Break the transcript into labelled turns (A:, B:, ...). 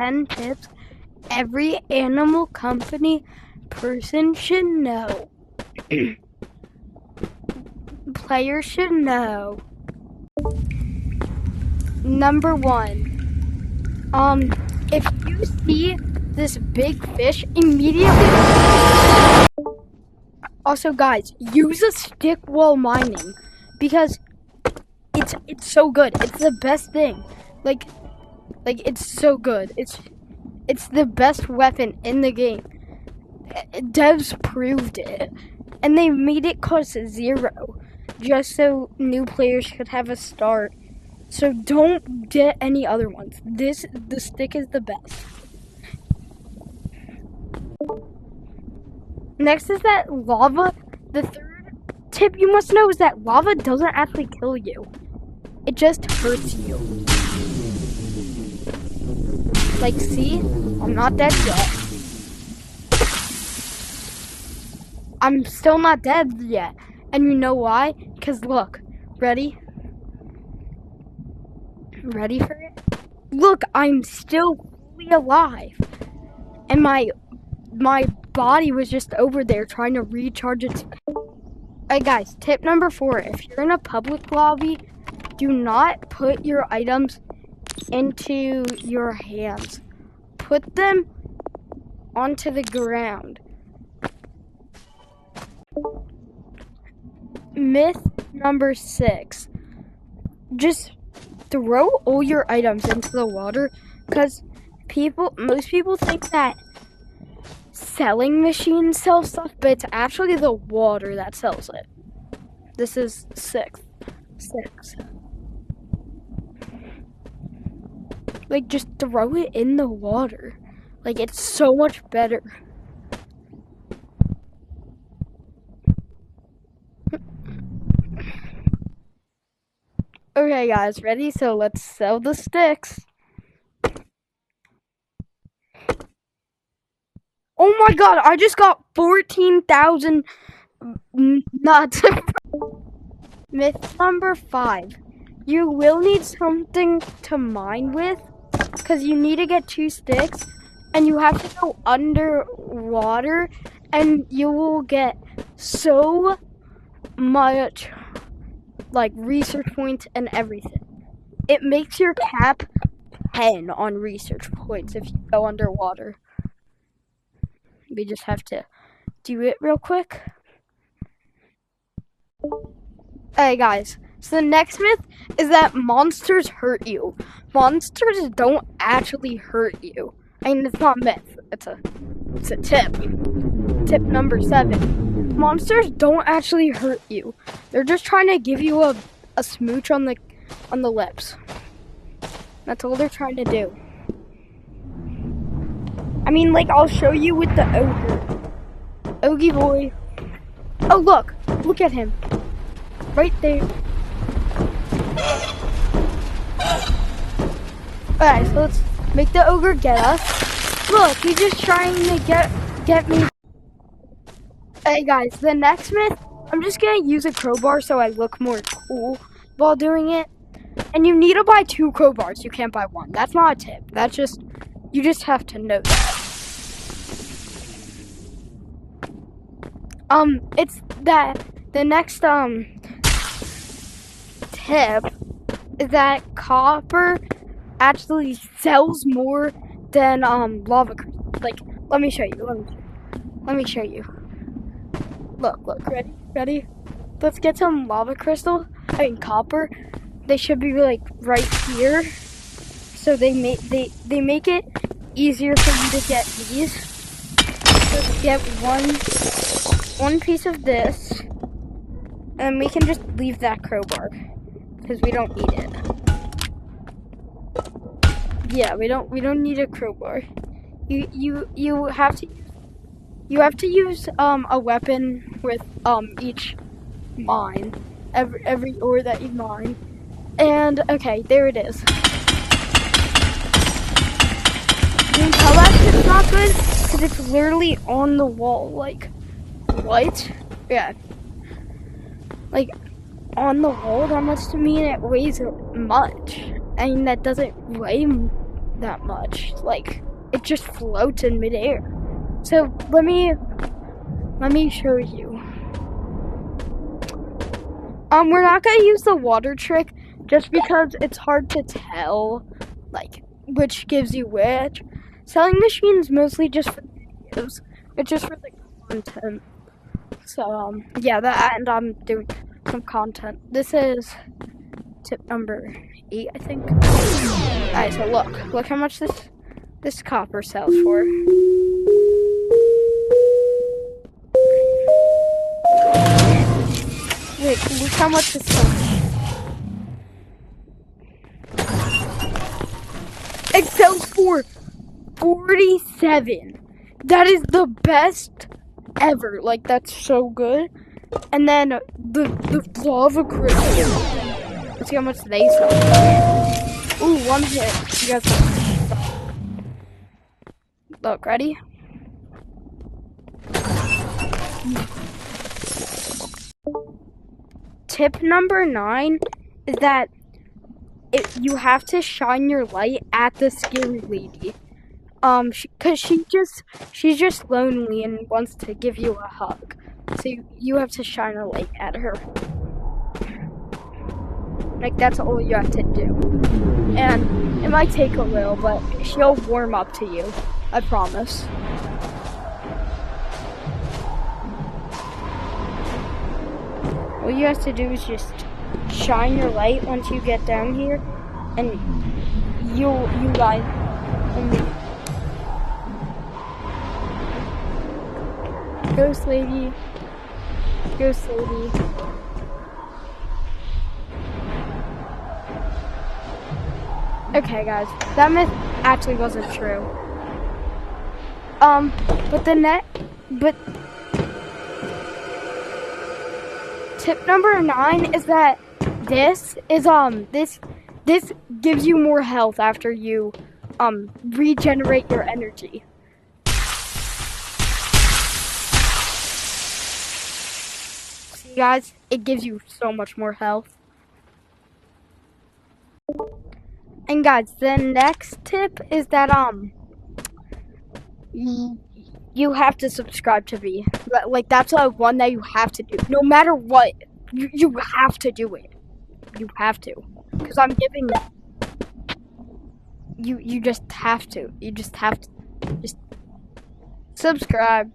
A: 10 tips every animal company person should know. Players should know. Number 1. If you see this big fish, immediately. Also, guys, use a stick while mining because it's so good. It's the best thing. Like it's so good. It's the best weapon in the game. Devs proved it, and they made it cost 0, just so new players could have a start. So don't get any other ones. The stick is the best. Next is that lava. The third tip you must know is that lava doesn't actually kill you. It just hurts you. Like, see? I'm not dead yet. I'm still not dead yet. And you know why? Because look. Ready? Ready for it? Look, I'm still fully alive. And my body was just over there trying to recharge its... Alright guys, tip number 4. If you're in a public lobby, do not put your items into your hands. Put them onto the ground. Myth number 6. Just throw all your items into the water because most people think that selling machines sell stuff, but it's actually the water that sells it. This is 6. Like, just throw it in the water. Like, it's so much better. Okay, guys, ready? So let's sell the sticks. Oh my god, I just got 14,000 nuts. Myth number 5. You will need something to mine with, because you need to get 2 sticks, and you have to go underwater, and you will get so much, like, research points and everything. It makes your cap 10 on research points if you go underwater. We just have to do it real quick. Hey guys, so the next myth is that monsters hurt you. Monsters don't actually hurt you. I mean, it's not a myth, it's a tip. Tip number 7. Monsters don't actually hurt you. They're just trying to give you a smooch on the lips. That's all they're trying to do. I mean, like, I'll show you with the ogre. Ogie boy. Oh, look at him. Right there. Alright, so let's make the ogre get us. Look, he's just trying to get me. Hey guys, the next myth, I'm just gonna use a crowbar so I look more cool while doing it. And you need to buy 2 crowbars, you can't buy 1. That's not a tip, that's just, you just have to know that. It's that the next tip is that copper actually sells more than lava crystal. Like, let me show you. Look, ready? Let's get some lava crystal. I mean copper. They should be like right here. So they make it easier for you to get these. So get one piece of this, and we can just leave that crowbar because we don't need it. Yeah, we don't need a crowbar. You have to use a weapon with each mine, every ore that you mine. And okay, there it is. You can tell that it's not good because it's literally on the wall. Like, what? Yeah. Like, on the wall, that must mean it weighs much. I mean, that doesn't weigh that much. Like, it just floats in midair. So let me show you. We're not gonna use the water trick just because it's hard to tell, like, which gives you which. Selling machines mostly just for videos. It's just for the content. So, yeah, and I'm doing some content. This is tip number 8, I think. Alright, so look how much this copper sells for. Wait, look how much this sells. It sells for 47. That is the best ever. Like, that's so good. And then the lava crystal. Let's see how much they sell. Ooh, one hit. You guys look, ready? Tip number 9 is that you have to shine your light at the scary lady. Cause she's just lonely and wants to give you a hug. So you have to shine a light at her. Like, that's all you have to do. And it might take a little, but she'll warm up to you. I promise. All you have to do is just shine your light once you get down here, and you guys. Ghost lady. Ghost lady. Okay, guys, that myth actually wasn't true. But tip number 9 is that this gives you more health after you regenerate your energy. See, guys, it gives you so much more health. And guys, the next tip is that you have to subscribe to me. Like, that's one that you have to do. No matter what, you have to do it. You have to, because I'm giving you just have to. You just have to just subscribe.